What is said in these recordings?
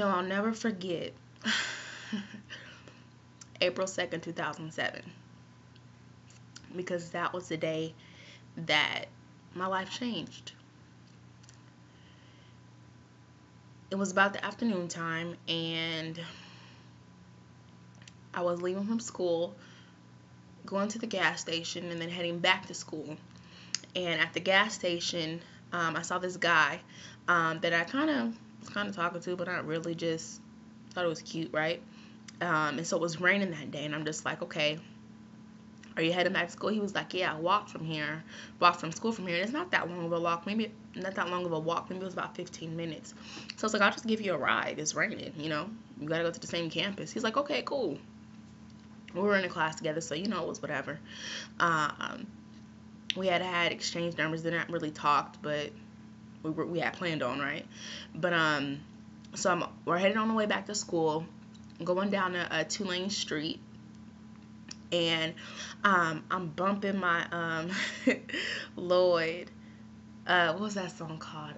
I'll never forget April 2nd, 2007, because that was the day that my life changed. It was about the afternoon time, and I was leaving from school, going to the gas station, and then heading back to school. And at the gas station, I saw this guy that I was kind of talking to, but not really. Just thought it was cute, right? And so it was raining that day, and I'm just like, okay, are you heading back to school? He was like, yeah, I walked from school from here. And it's not that long of a walk, maybe not that long of a walk. Maybe it was about 15 minutes. So I was like, I'll just give you a ride. It's raining, You gotta go to the same campus. He's like, okay, cool. We were in a class together, so it was whatever. Um, we had exchange numbers, didn't really talked, but we had planned on, right? But so we're headed on the way back to school, going down a two-lane street, and I'm bumping my Lloyd. What was that song called?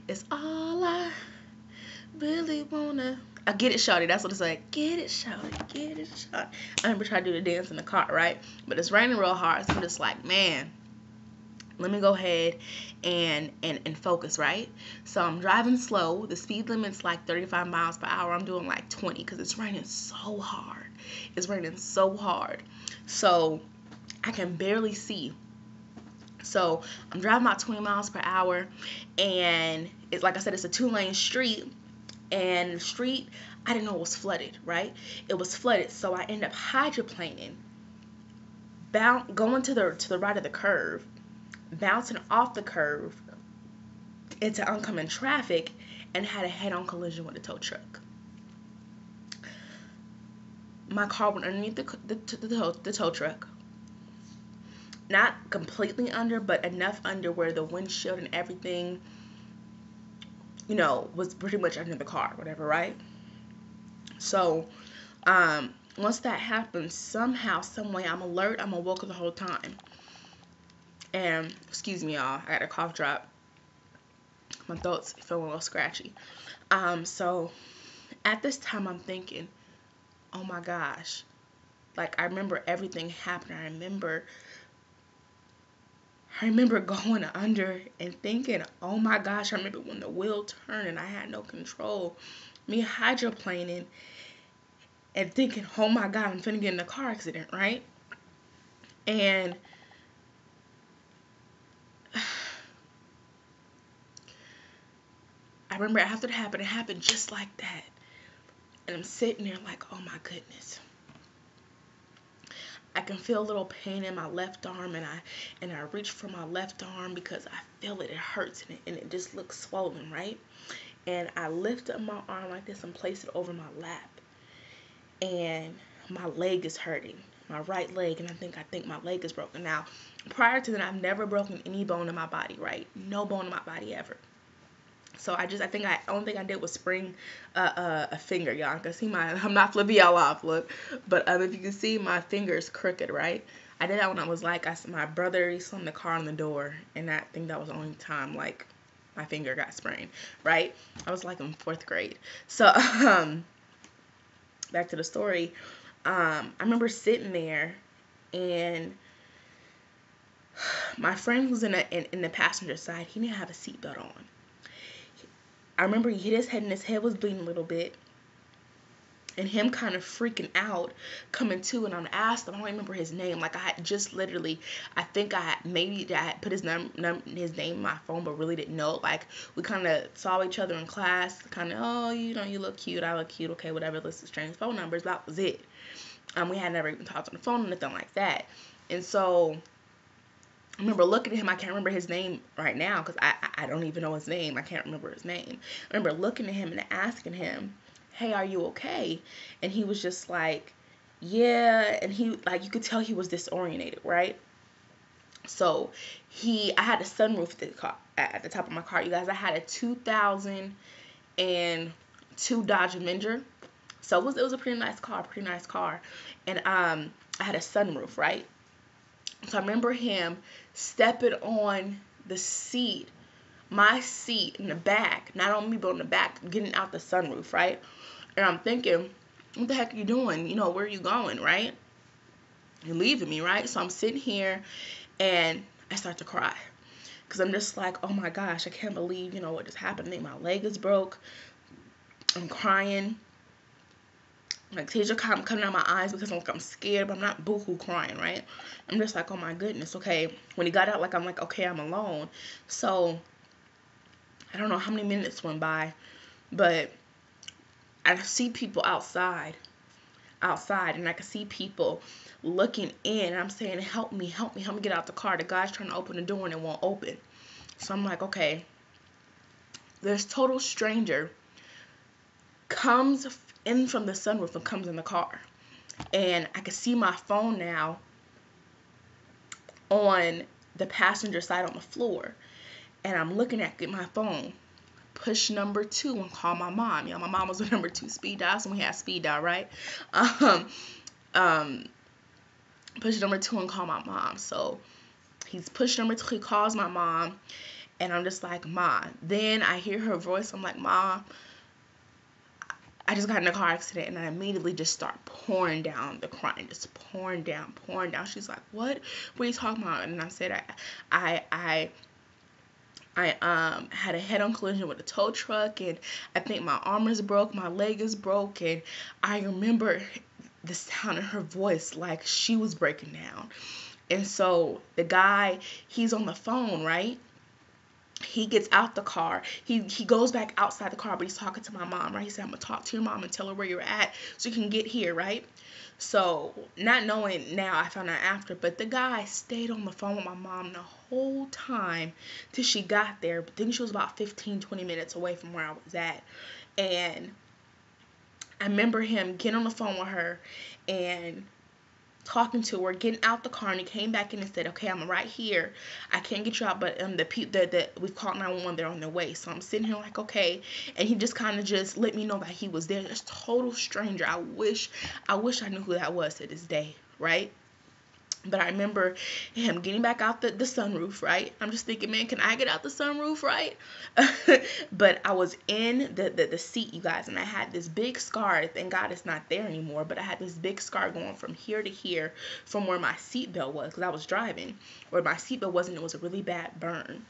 It's all I really wanna. I get it, shawty. That's what it's like. Get it, shawty. Get it, shawty. I remember trying to do the dance in the car, right? But it's raining real hard, so I'm just like, man, let me go ahead and focus, right? So I'm driving slow. The speed limit's like 35 miles per hour. I'm doing like 20 because it's raining so hard. It's raining so hard. So I can barely see. So I'm driving about 20 miles per hour, and it's like I said, it's a two-lane street, and the street, I didn't know it was flooded, right? It was flooded, so I end up hydroplaning, going to the right of the curve, bouncing off the curve into oncoming traffic, and had a head-on collision with a tow truck. My car went underneath the tow truck. Not completely under, but enough under where the windshield and everything, was pretty much under the car, whatever, right? So, once that happens, somehow, some way, I'm alert, I'm awoke the whole time. And, excuse me, y'all, I got a cough drop. My throat's feeling a little scratchy. So, at this time, I'm thinking, oh my gosh. Like, I remember everything happening. I remember going under and thinking, oh my gosh, I remember when the wheel turned and I had no control. Me hydroplaning and thinking, oh my God, I'm finna get in a car accident, right? And I remember after it happened just like that. And I'm sitting there like, oh my goodness. I can feel a little pain in my left arm, and I reach for my left arm because I feel it hurts, and it just looks swollen, right? And I lift up my arm like this and place it over my lap, and my leg is hurting, my right leg, and I think my leg is broken. Now, prior to that, I've never broken any bone in my body, right? No bone in my body ever. So I think only thing I did was spring a finger, y'all. You can see I'm not flipping y'all off, look. But if you can see, my finger is crooked, right? I did that when I was like, my brother, he slammed the car on the door, and I think that was the only time, like, my finger got sprained, right? I was like in 4th grade. So, back to the story. I remember sitting there, and my friend was in the passenger side. He didn't have a seatbelt on. I remember he hit his head, and his head was bleeding a little bit. And him kind of freaking out, coming to, and I asked him, I don't remember his name. Like, I had just literally, I think I had put his name in my phone, but really didn't know. Like, we kind of saw each other in class, kind of, oh, you look cute, I look cute, okay, whatever, let's exchange phone numbers. That was it. We had never even talked on the phone or anything like that. And so I remember looking at him. I can't remember his name right now because I don't even know his name. I can't remember his name. I remember looking at him and asking him, hey, are you okay? And he was just like, yeah. And he, like, you could tell he was disorientated, right? So I had a sunroof at the top of my car. You guys, I had a 2002 Dodge Avenger. So it was a pretty nice car. And I had a sunroof, right? So I remember him stepping on the seat my seat in the back, not on me, but on the back, getting out the sunroof, right? And I'm thinking, what the heck are you doing? You know, where are you going, right? You're leaving me, right? So I'm sitting here and I start to cry. Because I'm just like, oh my gosh, I can't believe, you know, what just happened to me. My leg is broke. I'm crying. Like, tears are coming out my eyes because I'm scared, but I'm not boohoo crying, right? I'm just like, oh my goodness, okay. When he got out, like, I'm like, okay, I'm alone. So, I don't know how many minutes went by, but I see people outside, and I can see people looking in, and I'm saying, help me get out the car. The guy's trying to open the door, and it won't open. So, I'm like, okay. This total stranger comes in from the sunroof and comes in the car. And I can see my phone now on the passenger side on the floor. And I'm looking at my phone. Push number 2 and call my mom. You know, my mom was a number 2 speed dial, so we had speed dial, right? Push number 2 and call my mom. So he's push number 2, he calls my mom, and I'm just like, Ma. Then I hear her voice. I'm like, Ma, I just got in a car accident, and I immediately just start pouring down the crying, just pouring down. She's like, what are you talking about? And I said, I had a head-on collision with a tow truck, and I think my arm is broke, my leg is broke, and I remember the sound in her voice like she was breaking down. And so the guy, he's on the phone, right? He gets out the car. He goes back outside the car, but he's talking to my mom, right? He said, I'm going to talk to your mom and tell her where you're at so you can get here, right? So, not knowing now, I found out after, but the guy stayed on the phone with my mom the whole time till she got there. I think she was about 15-20 minutes away from where I was at. And I remember him getting on the phone with her and talking to her, getting out the car, and he came back in and said, okay, I'm right here. I can't get you out, but we've called 911, they're on their way. So I'm sitting here like, okay. And he just kind of just let me know that he was there. This total stranger. I wish I knew who that was to this day, right? But I remember him getting back out the sunroof, right? I'm just thinking, man, can I get out the sunroof, right? But I was in the seat, you guys, and I had this big scar. Thank God it's not there anymore, but I had this big scar going from here to here from where my seatbelt was, because I was driving. Where my seatbelt wasn't, it was a really bad burn.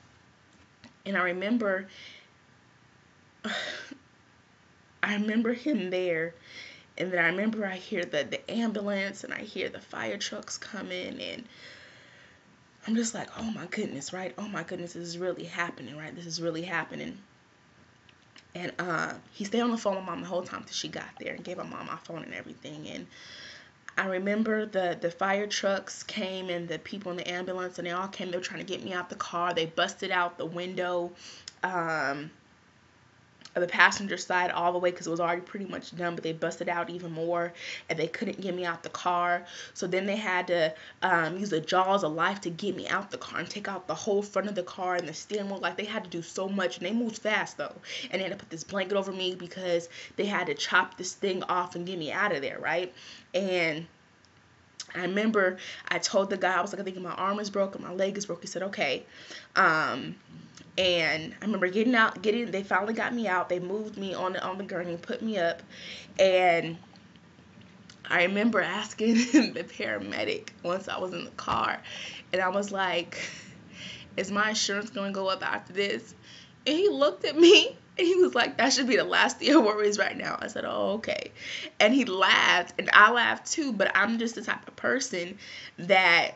And I remember him there. And then I remember I hear the ambulance, and I hear the fire trucks coming, and I'm just like, oh my goodness, right? Oh my goodness, this is really happening, right? This is really happening. And he stayed on the phone with Mom the whole time till she got there and gave my mom my phone and everything. And I remember the fire trucks came and the people in the ambulance, and they all came. They were trying to get me out the car. They busted out the window of the passenger side all the way, because it was already pretty much done, but they busted out even more, and they couldn't get me out the car. So then they had to use the jaws of life to get me out the car and take out the whole front of the car and the steering wheel. Like, they had to do so much, and they moved fast though, and they had to put this blanket over me because they had to chop this thing off and get me out of there, right? And I remember I told the guy, I was like, I think my arm is broken, my leg is broken. He said, okay. And I remember they finally got me out. They moved me on the gurney, put me up. And I remember asking the paramedic once I was in the car, and I was like, is my insurance going to go up after this? And he looked at me, and he was like, that should be the last of your worries right now. I said, oh, okay. And he laughed, and I laughed too, but I'm just the type of person that,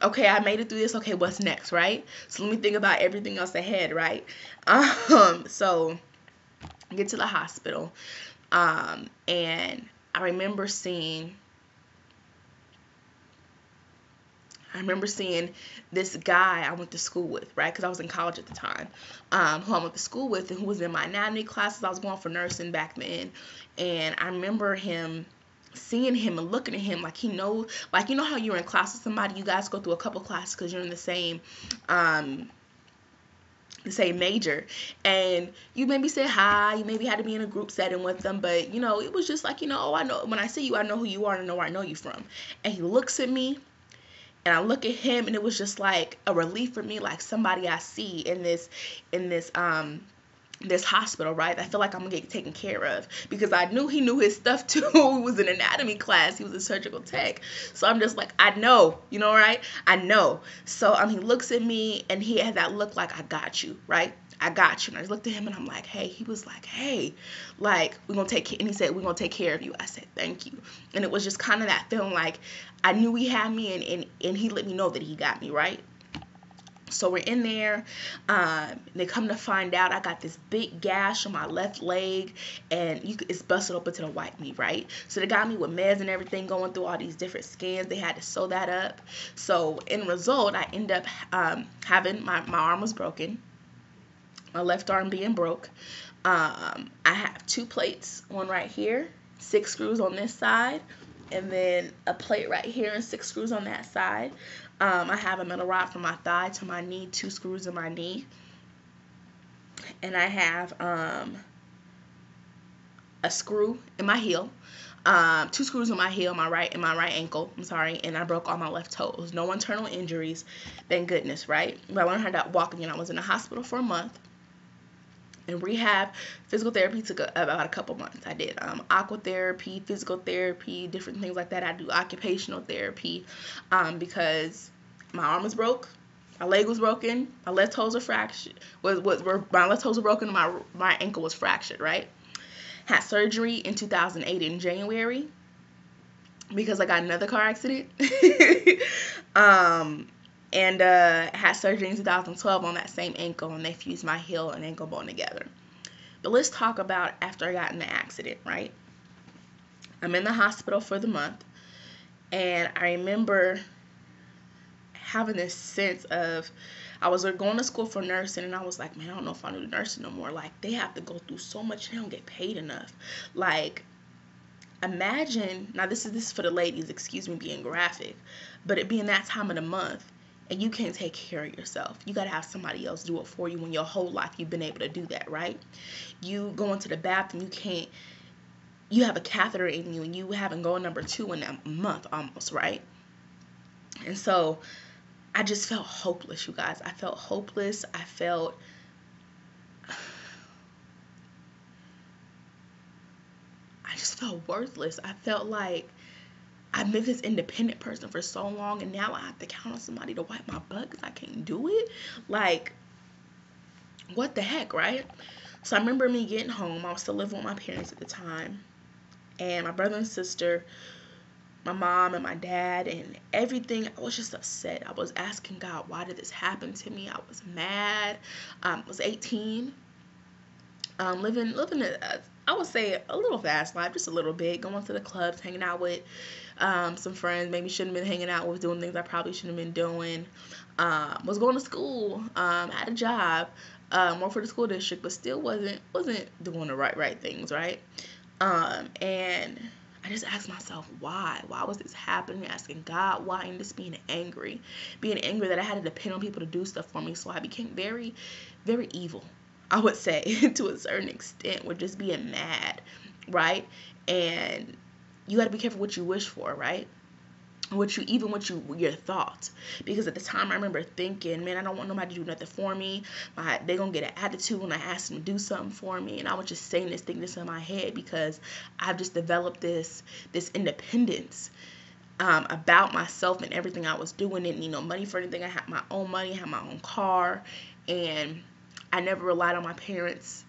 okay, I made it through this. Okay, what's next, right? So let me think about everything else ahead, right? So I get to the hospital, and I remember seeing this guy I went to school with, right? Because I was in college at the time, who I went to school with, and who was in my anatomy classes. I was going for nursing back then, and I remember seeing him and looking at him like he knows, like, you know how you're in class with somebody, you guys go through a couple classes because you're in the same major, and you maybe say hi, you maybe had to be in a group setting with them, but, you know, it was just like, you know, oh, I know, when I see you, I know who you are, and I know where I know you from. And he looks at me, And I look at him, and it was just like a relief for me, like somebody I see in this hospital, right? I feel like I'm gonna get taken care of, because I knew he knew his stuff too. He was in anatomy class, he was a surgical tech. So I'm just like, I know, right? I know. So he looks at me, and he had that look like, I got you, right? I got you. And I looked at him, and I'm like, hey, he was like, hey, like, we're gonna take care. And he said, we're gonna take care of you. I said, thank you. And it was just kind of that feeling like I knew he had me, and he let me know that he got me, right? So we're in there. They come to find out I got this big gash on my left leg, and it's busted open to the white meat, right? So they got me with meds and everything, going through all these different scans. They had to sew that up. So in result, I end up having my arm was broken, my left arm being broke. I have 2 plates, one right here, 6 screws on this side, and then a plate right here and 6 screws on that side. I have a metal rod from my thigh to my knee, 2 screws in my knee. And I have a screw in my heel. 2 screws in my heel, my right ankle, and I broke all my left toes. No internal injuries, thank goodness, right? But I learned how to walk again. I was in the hospital for a month. And rehab, physical therapy took about a couple months. I did aqua therapy, physical therapy, different things like that. I do occupational therapy because my arm was broke, my leg was broken, my left toes were fractured. My left toes were broken, and my ankle was fractured. Right. Had surgery in 2008 in January because I got another car accident. And had surgery in 2012 on that same ankle, and they fused my heel and ankle bone together. But let's talk about after I got in the accident, right? I'm in the hospital for the month, and I remember having this sense of, I was going to school for nursing, and I was like, man, I don't know if I do nursing no more. Like, they have to go through so much, and they don't get paid enough. Like, imagine, now this is for the ladies, excuse me being graphic, but it being that time of the month, and you can't take care of yourself. You got to have somebody else do it for you when your whole life you've been able to do that, right? You go into the bathroom, you have a catheter in you, and you haven't gone number 2 in a month almost, right? And so I just felt hopeless, you guys. I felt hopeless. I just felt worthless. I felt like I've been this independent person for so long, and now I have to count on somebody to wipe my butt because I can't do it. Like, what the heck, right? So I remember me getting home. I was still living with my parents at the time, and my brother and sister, my mom and my dad, and everything. I was just upset. I was asking God, why did this happen to me? I was mad. I was 18, living I would say a little fast life, just a little bit, going to the clubs, hanging out with some friends maybe shouldn't have been hanging out with, doing things I probably shouldn't have been doing. Was going to school, had a job, worked for the school district, but still wasn't doing the right things, right? And I just asked myself, why was this happening? Asking God why, and just being angry that I had to depend on people to do stuff for me. So I became very, very evil, I would say, to a certain extent, with just being mad, right? And you got to be careful what you wish for, right? Your thoughts. Because at the time I remember thinking, man, I don't want nobody to do nothing for me. They're going to get an attitude when I ask them to do something for me. And I was just saying this in my head because I've just developed this independence about myself and everything I was doing. And, money for anything. I had my own money, I had my own car, and I never relied on my parents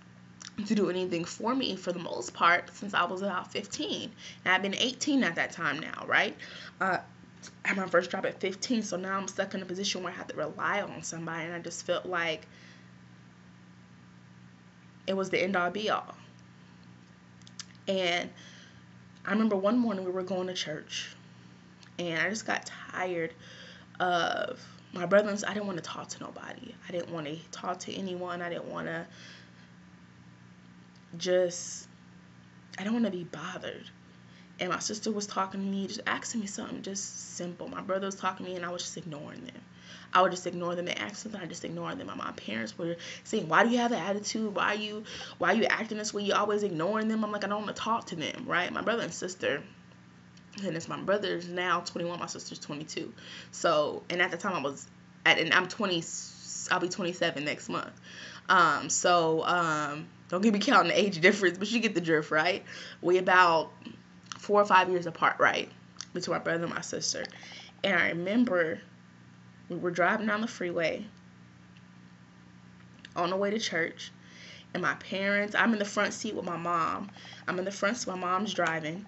to do anything for me for the most part since I was about 15. And I've been 18 at that time now, right? I had my first job at 15, so now I'm stuck in a position where I have to rely on somebody, and I just felt like it was the end all be all. And I remember one morning we were going to church, and I just got tired of my brothers. I didn't want to talk to nobody. I didn't want to talk to anyone. I didn't want to be bothered. And my sister was talking to me, just asking me something just simple. My brother was talking to me, and I was just ignoring them. I would just ignore them. They asked something, I just ignored them. And my parents were saying, why do you have that attitude? Why are you acting this way? You always ignoring them. I'm like, I don't want to talk to them, right? My brother and sister, And it's my brother's now 21, my sister's 22. So, and at the time and I'm 20, I'll be 27 next month. Don't get me counting the age difference, but you get the drift, right? We about 4 or 5 years apart, right? Between my brother and my sister. And I remember we were driving down the freeway on the way to church. And my parents, I'm in the front seat with my mom. I'm in the front seat, my mom's driving.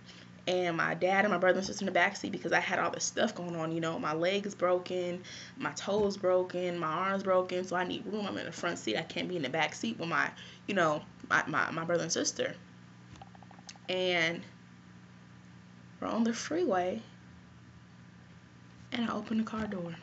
And my dad and my brother and sister in the back seat because I had all this stuff going on. You know, my leg is broken, my toes broken, my arms broken. So I need room. I'm in the front seat. I can't be in the back seat with my, my brother and sister. And we're on the freeway. And I open the car door.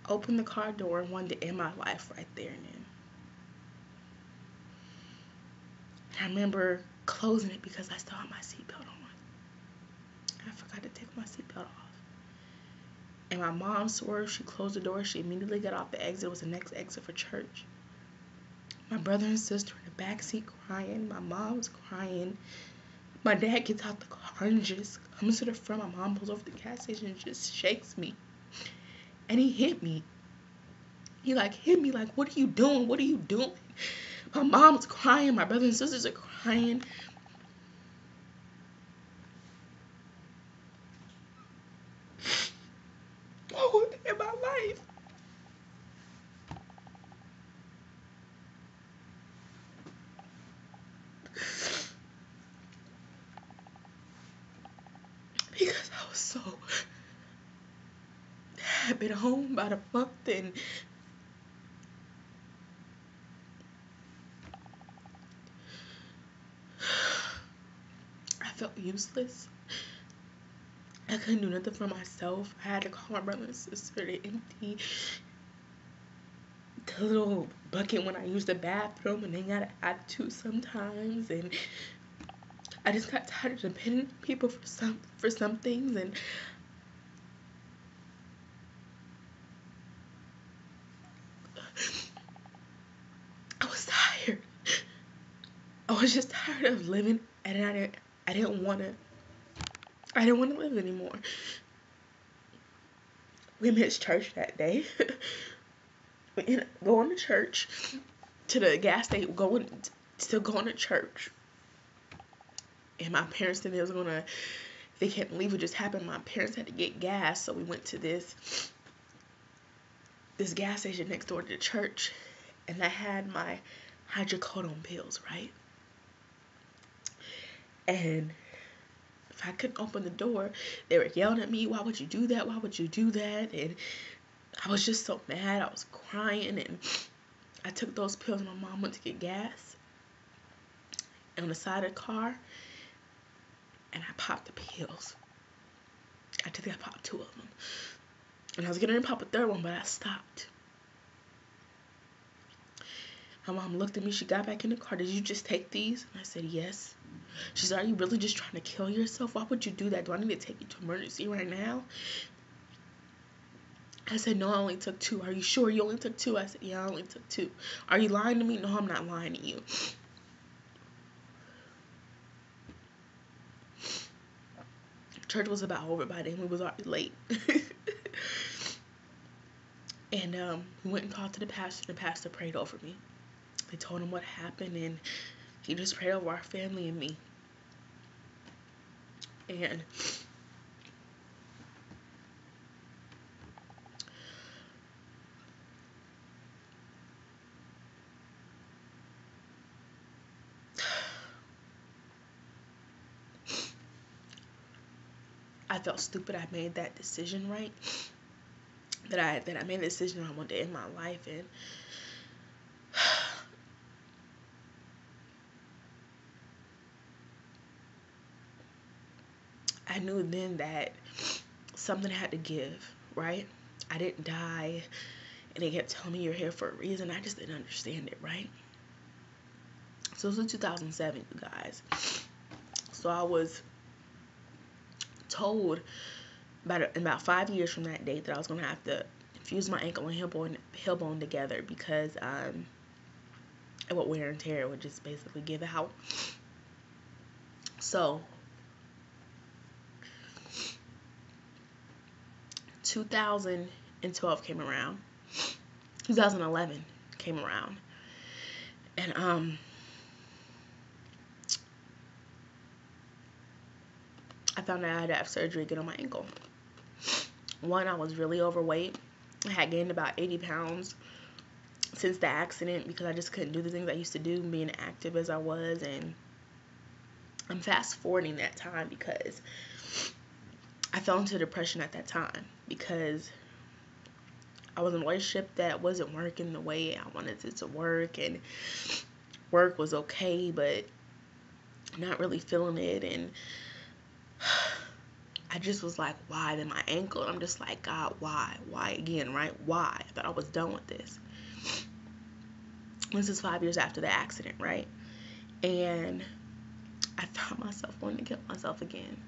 Open the car door and wanted to end my life right there and then. And I remember closing it because I still had my seatbelt on. I forgot to take my seatbelt off. And my mom swerved. She closed the door. She immediately got off the exit. It was the next exit for church. My brother and sister in the back seat crying. My mom was crying. My dad gets out the car and just comes to the front. My mom pulls over the gas station and just shakes me. And he hit me. He hit me what are you doing? What are you doing? My mom's crying. My brothers and sisters are crying. I want to end my life. Because I was so... I had been home about a month and... I felt useless. I couldn't do nothing for myself. I had to call my brother and sister to empty the little bucket when I used the bathroom, and they got an attitude sometimes. And I just got tired of depending on people for some things, and I was tired. I was just tired of living, and I didn't want to live anymore. We missed church that day. We ended up going to church, to the gas station, still going to church. And my parents said they can't believe what just happened. My parents had to get gas, so we went to this gas station next door to the church, and I had my hydrocodone pills, right? And if I couldn't open the door, they were yelling at me, why would you do that? Why would you do that? And I was just so mad. I was crying, and I took those pills, and my mom went to get gas on the side of the car, and I popped the pills. I popped 2 of them. And I was getting ready to pop a 3rd one, but I stopped. My mom looked at me. She got back in the car. Did you just take these? And I said, yes. She said, are you really just trying to kill yourself? Why would you do that? Do I need to take you to emergency right now? I said, no, I only took 2. Are you sure you only took 2? I said, yeah, I only took 2. Are you lying to me? No, I'm not lying to you. Church was about over by then. We was already late. And we went and talked to the pastor. The pastor prayed over me. They told him what happened, and he just prayed over our family and me. And I felt stupid. I made that decision, right? That I made a decision I wanted to end my life, and I knew then that something had to give, right? I didn't die, and they kept telling me you're here for a reason. I just didn't understand it, right? So it was in 2007, you guys. So I was told about 5 years from that date that I was going to have to fused my ankle and heel bone together because it would wear and tear. It would just basically give out. So 2012 came around. 2011 came around. And I found out I had to have surgery again on my ankle. One, I was really overweight. I had gained about 80 pounds since the accident because I just couldn't do the things I used to do, being active as I was. And I'm fast forwarding that time because I fell into depression at that time because I was in a relationship that wasn't working the way I wanted it to work, and work was okay, but not really feeling it. And I just was like, why? Then my ankle. And I'm just like, God, why? Why again, right? Why? I thought I was done with this. This is 5 years after the accident, right? And I found myself wanting to kill myself again.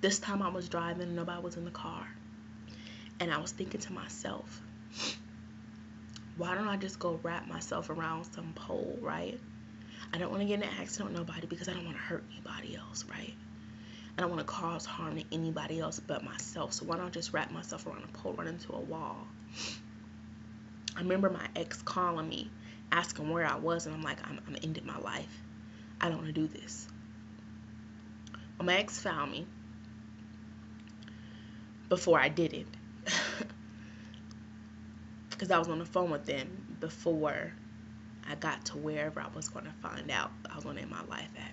This time I was driving and nobody was in the car. And I was thinking to myself, why don't I just go wrap myself around some pole, right? I don't want to get in an accident with nobody because I don't want to hurt anybody else, right? I don't want to cause harm to anybody else but myself. So why don't I just wrap myself around a pole, run into a wall? I remember my ex calling me, asking where I was, and I'm like, I'm ending my life. I don't want to do this. Well, my ex found me before I did it. Because I was on the phone with them before I got to wherever I was going to find out I was going to end my life at.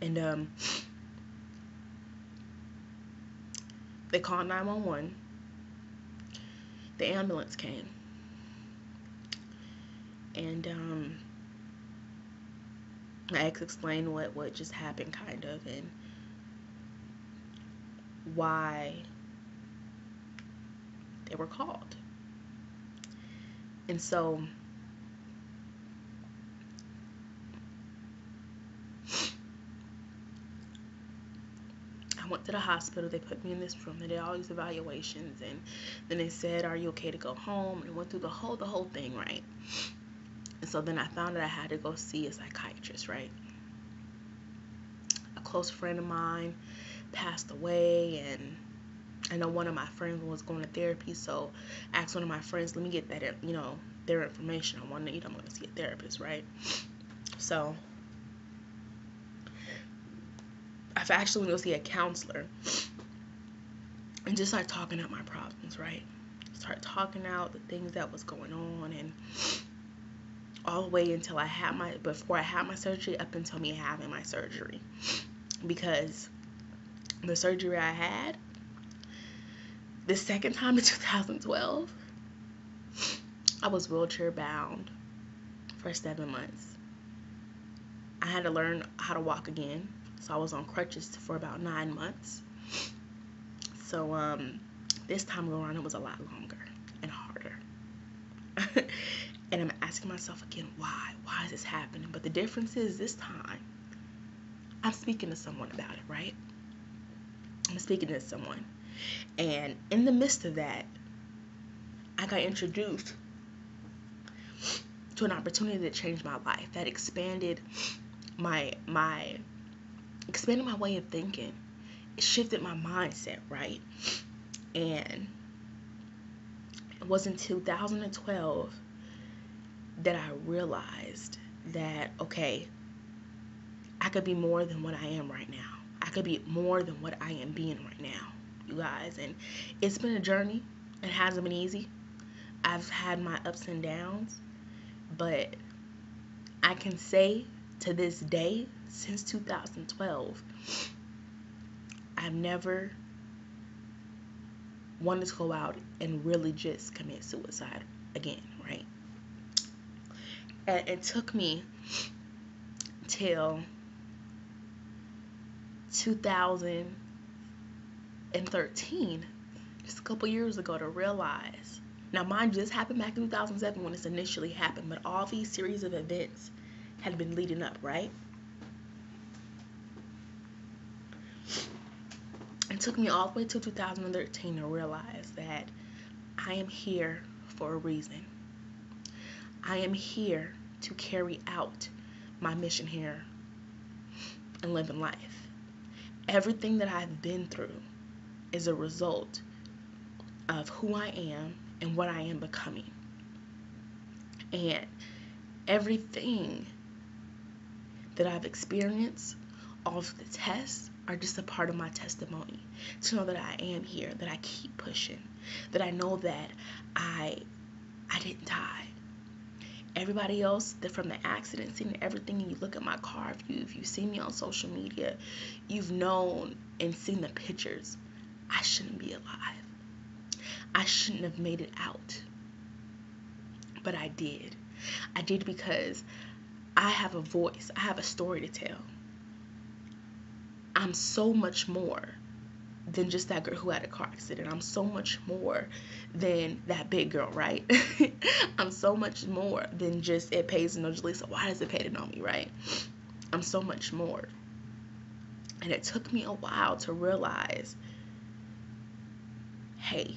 And they called 911. The ambulance came. And my ex explained what just happened, kind of, and why they were called. And so I went to the hospital. They put me in this room. They did all these evaluations, and then they said, "Are you okay to go home?" And went through the whole thing, right? And so then I found out I had to go see a psychiatrist, right? A close friend of mine passed away, and I know one of my friends was going to therapy, so I asked one of my friends, let me get that, their information. I want to, I'm going to see a therapist, right? So I've actually went to see a counselor and just started talking out my problems, right? Start talking out the things that was going on, and all the way until before I had my surgery, up until me having my surgery. Because the surgery I had, the second time in 2012, I was wheelchair bound for 7 months. I had to learn how to walk again, so I was on crutches for about 9 months. So this time around, it was a lot longer and harder. And I'm asking myself again, why? Why is this happening? But the difference is, this time, I'm speaking to someone about it, right? I'm speaking to someone. And in the midst of that, I got introduced to an opportunity that changed my life, that expanded my way of thinking. It shifted my mindset, right? And it was in 2012 that I realized that, okay, I could be more than what I am right now. I could be more than what I am being right now, you guys. And it's been a journey. It hasn't been easy. I've had my ups and downs, but I can say to this day, since 2012, I've never wanted to go out and really just commit suicide again, right? And it took me till 2013, just a couple years ago, to realize. Now, mine just happened back in 2007 when this initially happened, but all these series of events had been leading up, right? It took me all the way to 2013 to realize that I am here for a reason. I am here to carry out my mission here and living life. Everything that I've been through is a result of who I am and what I am becoming. And everything that I've experienced, all of the tests, are just a part of my testimony. To know that I am here, that I keep pushing, that I know that I didn't die. Everybody else, that from the accident scene and everything, and you look at my car, if you see me on social media, you've known and seen the pictures. I shouldn't be alive. I shouldn't have made it out. But I did. I did because I have a voice. I have a story to tell. I'm so much more than just that girl who had a car accident. I'm so much more than that big girl, right? I'm so much more than just it pays to know Jalisa. Why does it pay to know me, right? I'm so much more. And it took me a while to realize, hey,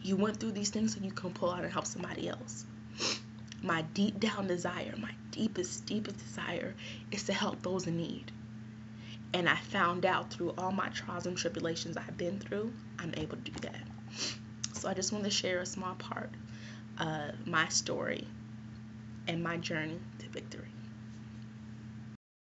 you went through these things so you can pull out and help somebody else. My deep down desire, my deepest desire is to help those in need. And I found out through all my trials and tribulations I've been through, I'm able to do that. So I just want to share a small part of my story and my journey to victory.